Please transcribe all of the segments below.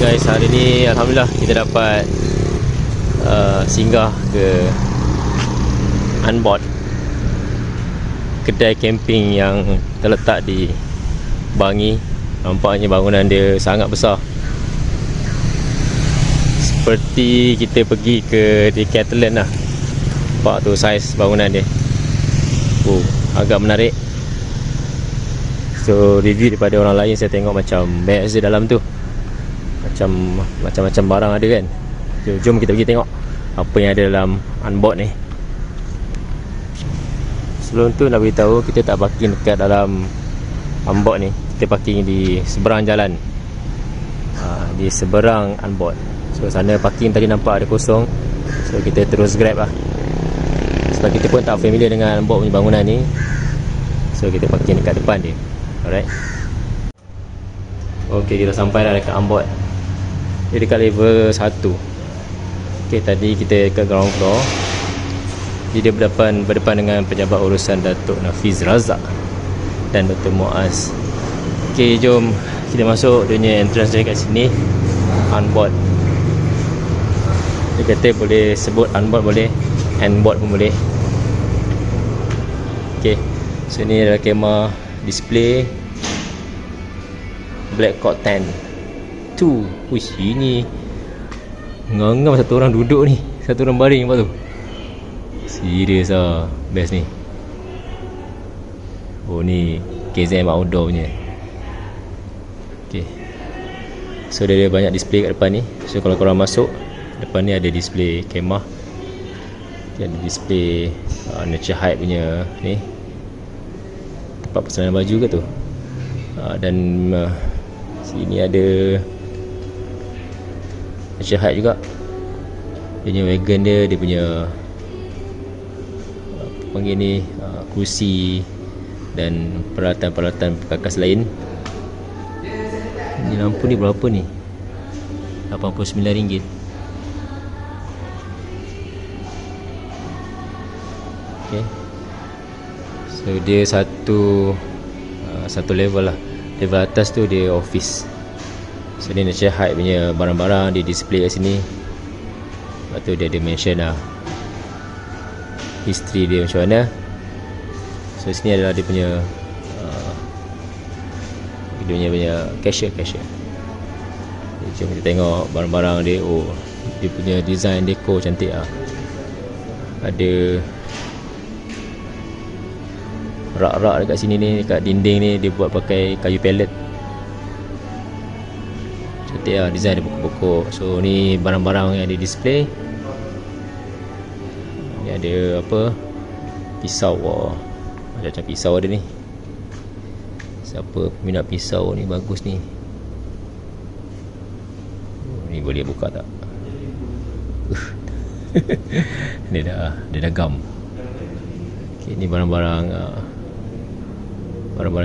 Guys, hari ni Alhamdulillah kita dapat singgah ke Unboard, kedai camping yang terletak di Bangi. Nampaknya bangunan dia sangat besar, seperti kita pergi ke Decathlon lah. Nampak tu saiz bangunan dia. Agak menarik. So review daripada orang lain saya tengok macam best je dalam tu, macam-macam barang ada kan. So, jom kita pergi tengok apa yang ada dalam Unboard ni. Sebelum tu nak beritahu, kita tak parking dekat dalam Unboard ni. Kita parking di seberang jalan, di seberang Unboard. So sana parking tadi nampak ada kosong, so kita terus grab lah, sebab kita pun tak familiar dengan Unboard punya bangunan ni. So kita parking dekat depan dia. Alright. Ok, kita sampai dah dekat Unboard. Dia dekat level 1. Ok, tadi kita dekat ground floor. Dia berdepan dengan pejabat urusan Datuk Nafiz Razak dan Dr. Muaz. Ok, jom kita masuk. Dia punya entrance dia kat sini, Unboard. Dia kata boleh sebut Unboard boleh, Unboard pun boleh. Ok, so ni adalah kemah display Black Hawk 10 tu. Wish, ini ngam-ngam satu orang duduk ni, satu orang baring. Nampak tu? Serius lah, best ni. Oh, ni KZM outdoor punya. Ok, so dia ada banyak display kat depan ni. So kalau korang masuk, depan ni ada display kemah, dia ada display Nature Hype punya ni, tempat pesanan baju ke tu. Dan sini ada Nature Hype juga. Dia punya wagon dia punya apa panggil ni, kerusi dan peralatan-peralatan perkakas lain. Ni lampu ni berapa ni? RM89. Okay, so dia satu level lah. Level atas tu dia office. So ni Nature Hype punya barang-barang dia display kat sini. Lepas tu dia ada mention lah history dia macam mana. So sini adalah dia punya cashier. Jom kita tengok barang-barang dia. Oh, dia punya design deco cantik lah. Ada rak-rak dekat sini ni, dekat dinding ni dia buat pakai kayu pellet. Cantik lah design dia, pokok-pokok. So ni barang-barang yang dia display. Ni ada apa, pisau. Wah, macam pisau ada ni. Siapa peminat pisau ni, bagus ni. Ni boleh buka tak? Dia dah gam. Okay, ni barang-barang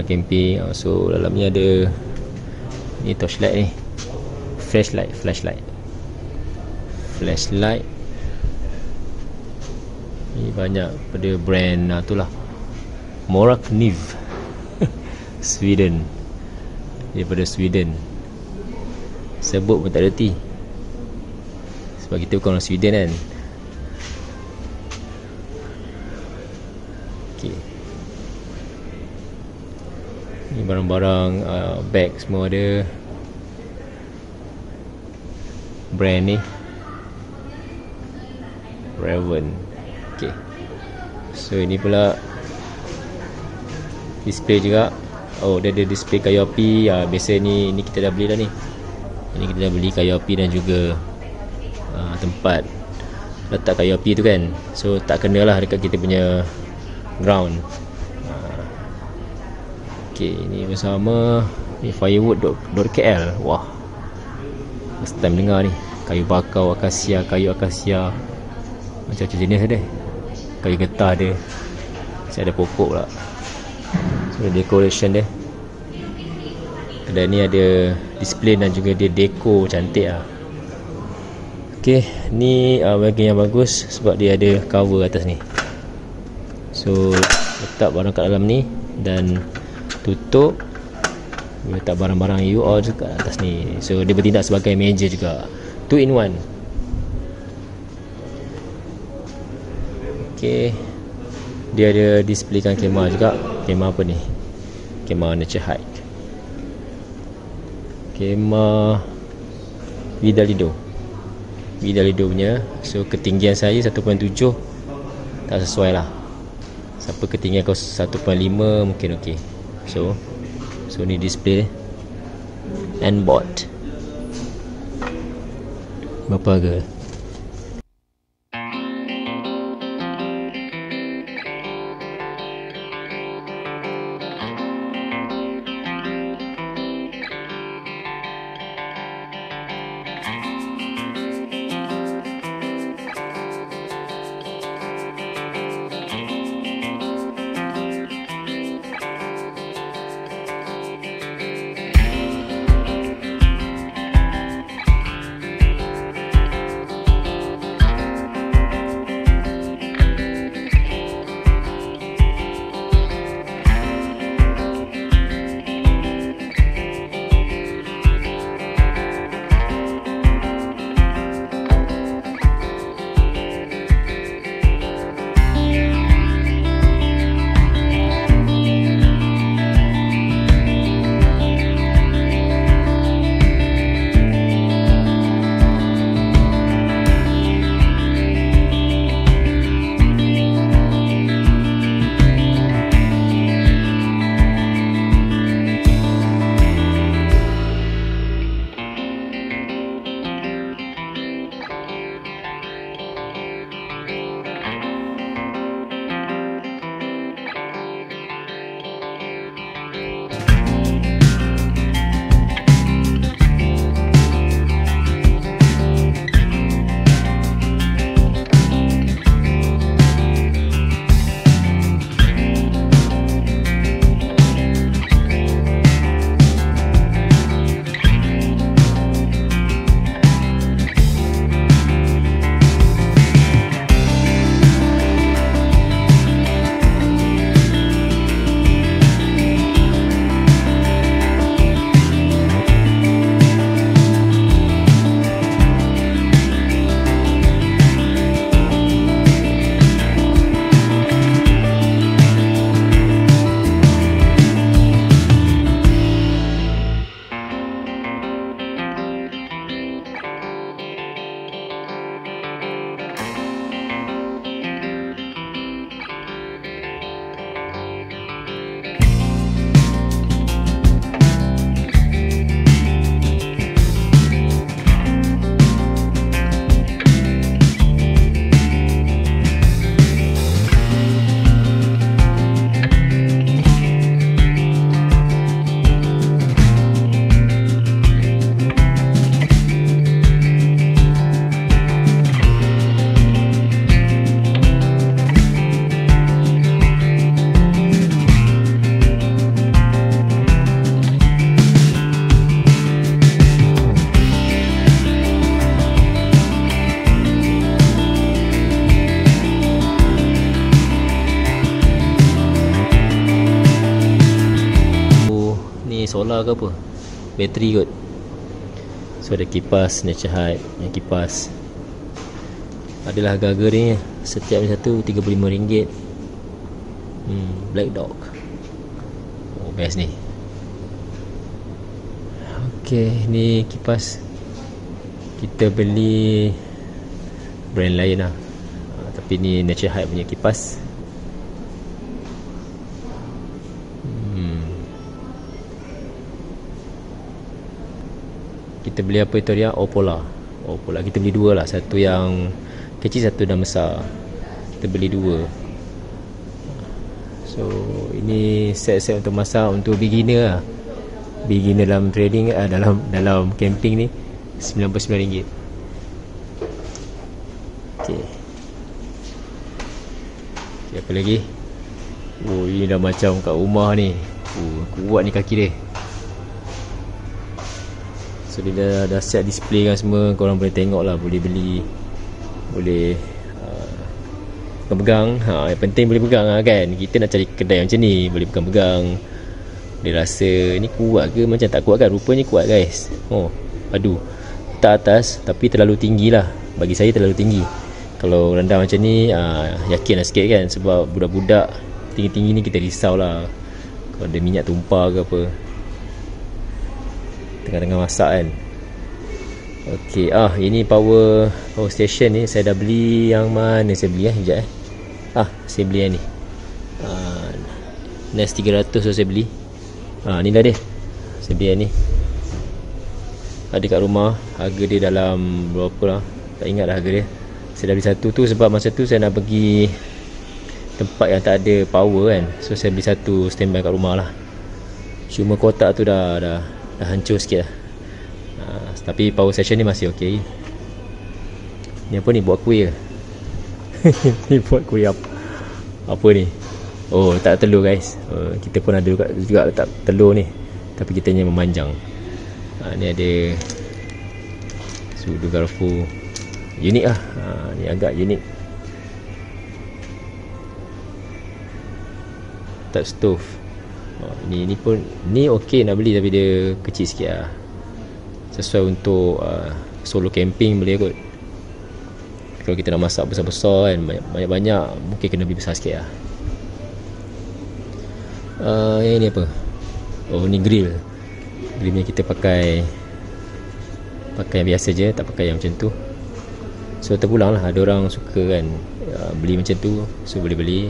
camping. So dalam ni ada ni torchlight ni, flashlight. Ni banyak pada brand tu lah, Morakniv Sweden. Daripada Sweden. Sebut pun tak reti, sebab kita bukan orang Sweden kan. Okay, ni barang-barang bag semua ada. Brand ni Raven. Okay, so ini pula display juga. Oh, dia ada display kayu api. Biasa ni kita dah beli dah ni. Ini kita dah beli kayu api dan juga tempat letak kayu api tu kan. So tak kenalah dekat kita punya ground. Okay, ni bersama ni firewood.kl. Wah, first time dengar ni. Kayu bakau kayu akasia, macam-macam jenis ada. Kayu getah ada. Masih ada pokok pula. So decoration dia. Dan ni ada display dan juga dia deco cantik lah. Ok, ni bahagian yang bagus sebab dia ada cover atas ni. So letak barang kat dalam ni dan tutup Boleh letak barang-barang you all juga atas ni. So dia bertindak sebagai meja juga, 2 in 1. Okay, dia ada displaykan kemah juga. Kemah apa ni? Kemah Nature Hike, kemah Vidalido punya. So ketinggian saya 1.7 tak sesuai lah. Siapa ketinggian kau 1.5 mungkin okey. So ni display and board. Berapa harga? Solar ke apa, bateri kot. So ada kipas Nature Hike, yang kipas adalah harga-harga ni. Setiap ni satu RM35. Black Dog. Oh best ni. Okay, ni kipas kita beli brand lain lah, tapi ni Nature Hike punya kipas. Kita beli apa itu dia? Opola. Kita beli dua lah, satu yang kecil, satu yang besar. Kita beli dua. So ini set-set untuk masak untuk beginner lah. Beginner dalam trading, dalam camping ni RM99. Okay, apa lagi? Oh, ini dah macam kat rumah ni. Kuat ni kaki dia. So dia dah siap display kan semua. Korang boleh tengok lah, boleh beli, boleh pegang. Yang penting boleh pegang lah kan. Kita nak cari kedai macam ni, boleh pegang-pegang, Dia rasa ni kuat ke macam tak kuat kan. Rupanya kuat guys. Oh, padu tak atas tapi terlalu tinggi lah. Bagi saya terlalu tinggi. Kalau rendah macam ni yakin lah sikit kan. Sebab budak-budak tinggi-tinggi ni kita risau lah kalau ada minyak tumpah ke apa tengah-tengah masak kan. Ok, ini power station ni. Saya dah beli yang mana saya beli sekejap saya beli yang ni NES 300 tu saya beli. Ni lah dia. Saya beli yang ni. Ada kat rumah. Harga dia dalam berapa lah, tak ingat dah harga dia. Saya dah beli satu tu sebab masa tu saya nak pergi tempat yang tak ada power kan. So saya beli satu standby kat rumah lah. Cuma kotak tu dah hancur sikit lah. Tapi power station ni masih ok. Ni apa ni, buat kuih ke? Ni buat kuih apa ni? Oh, letak telur guys. Kita pun ada juga letak telur ni, tapi kita hanya memanjang. Ni ada sudu garfu. Unik lah. Ni agak unik. Type stove. Ni pun ni ok nak beli, tapi dia kecil sikit lah. Sesuai untuk solo camping boleh kot. Kalau kita nak masak besar-besar kan, banyak-banyak, mungkin kena beli besar sikit lah. Yang ni apa? Oh, ni grill. Grillnya kita pakai yang biasa je, tak pakai yang macam tu. So terpulang lah, ada orang suka kan beli macam tu, so boleh beli.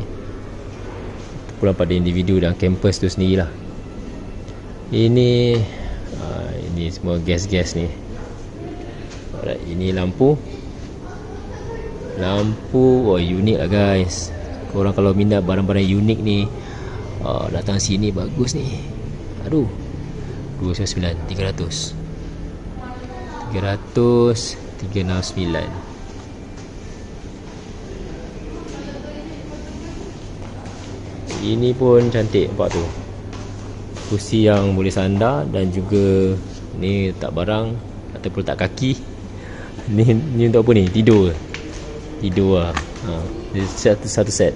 Terpulang pada individu dan campus tu sendirilah. Ini semua gas-gas ni. Alright, ini lampu. Oh, unik lah guys. Korang kalau minat barang-barang unik ni, datang sini bagus ni. Aduh, 299 300 369. Ini pun cantik, nampak tu. Kursi yang boleh sandar dan juga ni letak barang ataupun letak kaki. Ni untuk apa ni? Tidur lah. Satu set.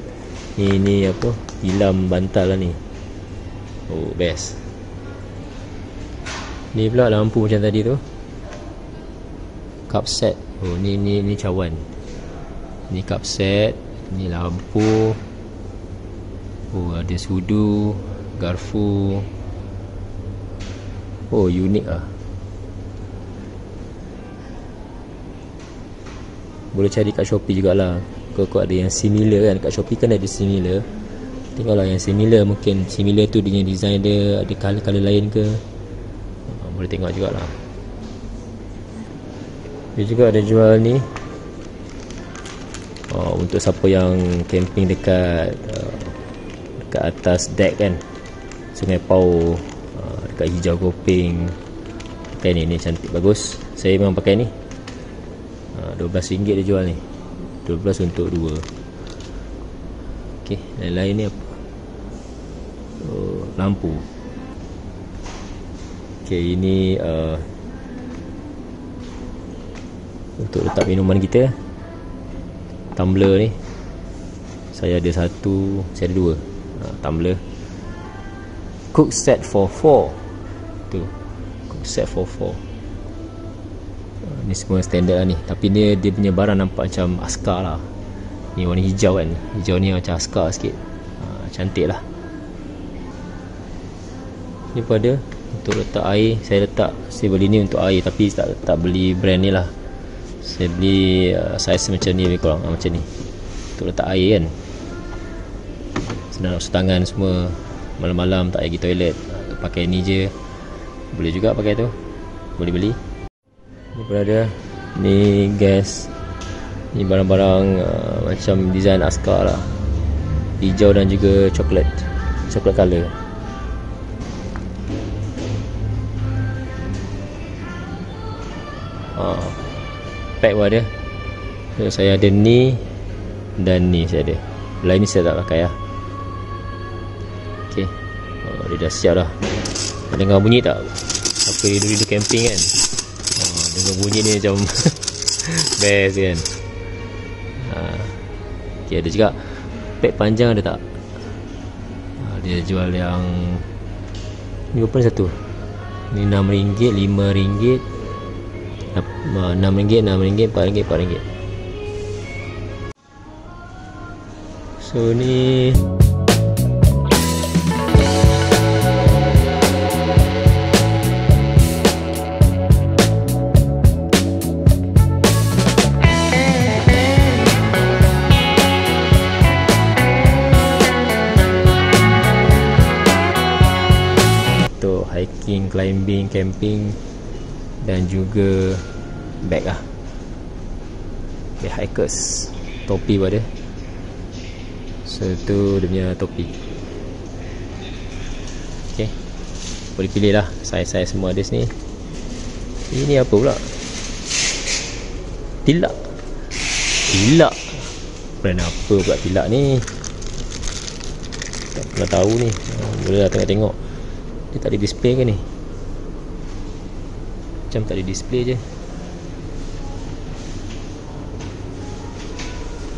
Ni apa? Hilam bantal lah ni. Oh, best. Ni pula lampu macam tadi tu. Cup set. Oh, ni cawan. Ni cup set. Ni lampu. Oh, ada sudu, garfu. Oh, unik lah. Boleh cari kat Shopee jugalah. Kalau ada yang similar kan, kat Shopee kan ada similar. Tengoklah yang similar. Mungkin similar tu dengan design dia ada colour-colour lain ke, boleh tengok jugalah. Dia juga ada jual ni, untuk siapa yang camping dekat atas deck kan, Sungai Pau, dekat Hijau Gopeng. Pakai ni cantik, bagus. Saya memang pakai ni. RM12 dia jual ni. 12 untuk 2. Ok, lain-lain ni apa? Lampu. Ok, ini untuk letak minuman kita. Tumbler ni saya ada satu, saya ada 2 tumbler. Cook set for 4. Tu, cook set for 4. Ni semua standard lah ni. Tapi dia punya barang nampak macam askar lah. Ni warna hijau kan. Hijau ni macam askar sikit. Cantik lah. Ni pun ada untuk letak air. Saya beli ni untuk air, tapi tak beli brand ni lah. Saya beli saiz macam ni lebih kurang, macam ni, untuk letak air kan. Senang nak usah tangan semua. Malam-malam tak payah pergi toilet, pakai ni je. Boleh juga pakai tu. Boleh beli. Ni pun ada. Ni gas. Ni barang-barang macam design askar lah. Hijau dan juga coklat color. Pack pun ada. So, saya ada ni dan ni saya ada. Lain ni saya tak pakai lah. Ok, dia dah siap dah. Dengar bunyi tak? Apa rindu-rindu camping kan? Dengar bunyi ni macam best kan. Ok, ada juga pack panjang, ada tak? Dia jual yang Ni berapa satu? Ni RM6, RM5, RM6, RM6, RM4, RM4. So ni untuk hiking, climbing, camping dan juga bag lah, bag hikers. Topi pun ada. So tu dia punya topi. Okay, boleh pilih lah, saiz-saiz semua ada sini. Ini apa pula? Tilak. Brand apa pula tilak ni? Tak pernah tahu ni. Boleh lah tengok-tengok. Dia tak ada display ke ni? Macam tak ada display je.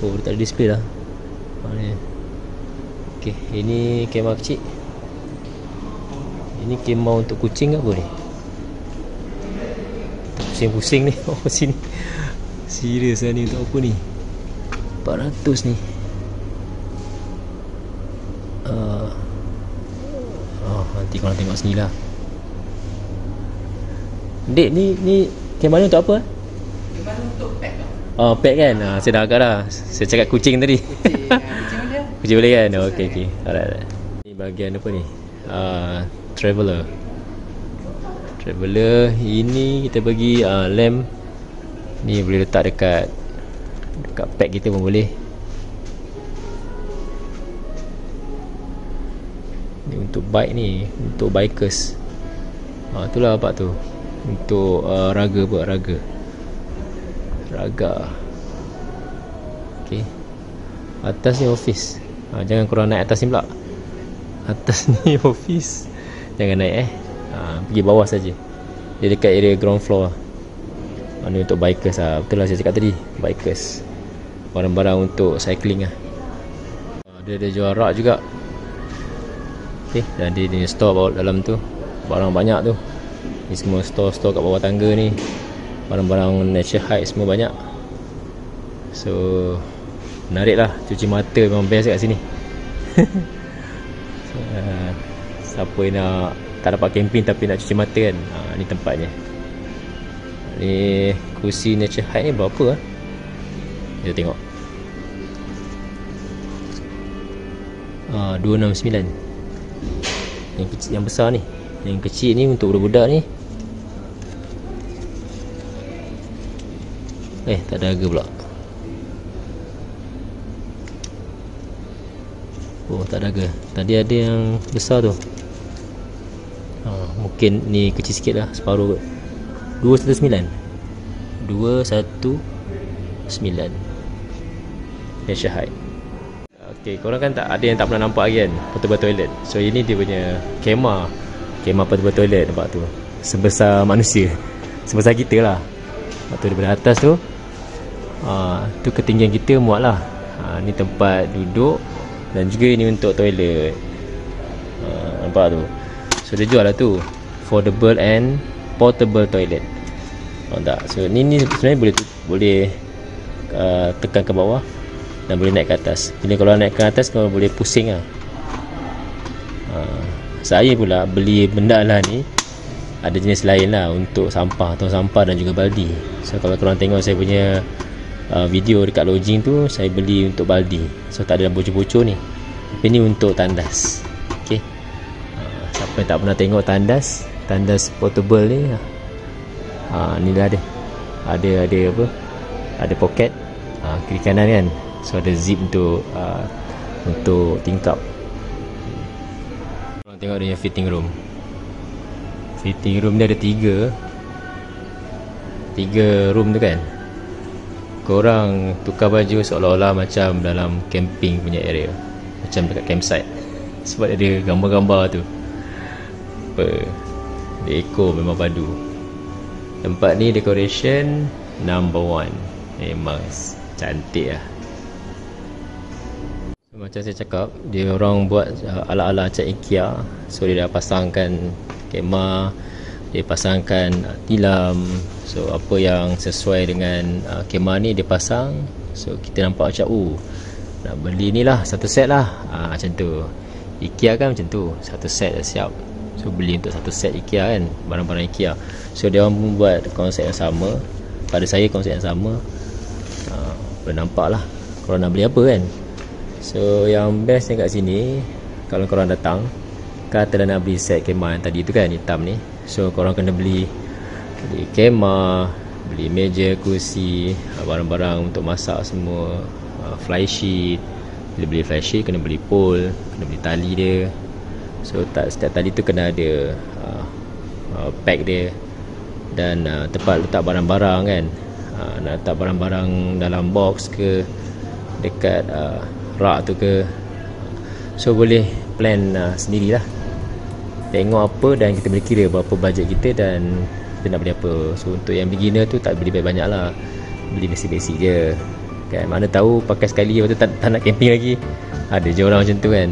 Oh, dia tak ada display lah. Okay, ini kemah kecil. Ini kemah untuk kucing ke apa ni? Pusing-pusing ni. Oh, sini. Serius lah ni, untuk apa ni? 400 ni. Nanti korang tengok sini lah. Dek, ni kemah ni untuk apa? Kemah ni untuk pet tau. Oh, pet kan? Saya dah agak dah. Saya cakap kucing tadi. Kucing boleh. Kucing boleh kan? Okey. Alright. Ni bahagian apa ni? Traveller. Ini kita bagi lamp. Ni boleh letak dekat pack kita pun boleh. Ni untuk bike ni, untuk bikers. Itulah apa tu. Untuk raga. Okey. Atas ni office. Jangan korang naik atas ni pula. Atas ni office. Jangan naik pergi bawah saja. Dia dekat area ground floor lah. Ni untuk bikers lah. Betul lah saya cakap tadi, bikers. Barang-barang untuk cycling lah. Dia ada jual rak juga. Okay, dan dia ni store bawah dalam tu. Barang banyak tu. Ni semua store kat bawah tangga ni. Barang-barang nature hike semua banyak. So menarik lah. Cuci mata memang best kat sini. Siapa yang nak tak dapat camping tapi nak cuci mata kan, ni tempatnya. Ni kursi nature hike ni berapa lah? Kita tengok. 269. Yang kecil, yang besar ni. Yang kecil ni untuk budak-budak ni. Tak ada harga pula. Oh, tak ada harga. Tadi ada yang besar tu. Mungkin ni kecil sikit lah, separuh kot. 219. Nature hike. Okay, korang kan tak ada yang tak pernah nampak lagi kan, portable toilet. So ini dia punya kemah portable toilet. Nampak tu, sebesar manusia, sebesar kita lah. Lepas tu daripada atas tu, tu ketinggian kita muat lah. Ni tempat duduk. Dan juga ini untuk toilet. Nampak tu. So dia jual lah tu, foldable and portable toilet. Tak? So ni sebenarnya boleh tekan ke bawah dan boleh naik ke atas. Jadi kalau naik ke atas, kau boleh pusing lah. Saya pula beli benda lah ni, ada jenis lain lah untuk sampah, tong sampah dan juga baldi. So kalau korang tengok saya punya video dekat lodging tu, saya beli untuk baldi. So tak ada bocor-bocor ni. Tapi ni untuk tandas. Okay. Siapa yang tak pernah tengok tandas portable ni, ni dah ada. Ada apa? Ada poket kiri kanan kan. So ada zip untuk tingkap. Korang tengok dia fitting room. Fitting room dia ada 3 room tu kan. Korang tukar baju seolah-olah macam dalam camping punya area, macam dekat campsite. Sebab ada gambar-gambar tu. Dekor memang padu. Tempat ni decoration number 1. Memang cantik lah. So, Macam saya cakap, dia orang buat ala-ala macam IKEA. So dia dah pasangkan kemah, dia pasangkan tilam. So apa yang sesuai dengan kemah ni dia pasang. So kita nampak macam nak beli ni lah, satu set lah, macam tu. IKEA kan macam tu, satu set dah siap. So beli untuk satu set IKEA kan, barang-barang IKEA. So dia orang pun buat konsep yang sama. Pada saya konsep yang sama. Boleh nampak lah korang nak beli apa kan. So yang bestnya kat sini, kalau korang datang, katalah nak beli set kemah yang tadi tu kan, hitam ni. So korang kena beli kemah, beli meja, kursi, barang-barang untuk masak semua, fly sheet. Bila beli fly sheet kena beli pole, kena beli tali dia. So setiap tali tu kena ada pack dia. Dan tempat letak barang-barang kan, nak letak barang-barang dalam box ke, dekat rak tu ke. So boleh plan sendirilah, tengok apa dan kita boleh kira berapa bajet kita dan kita nak beli apa. So untuk yang beginner tu tak beli banyak lah, beli basic-basic je kan. Mana tahu pakai sekali lepas tu tak nak camping lagi. Ada je orang macam tu kan.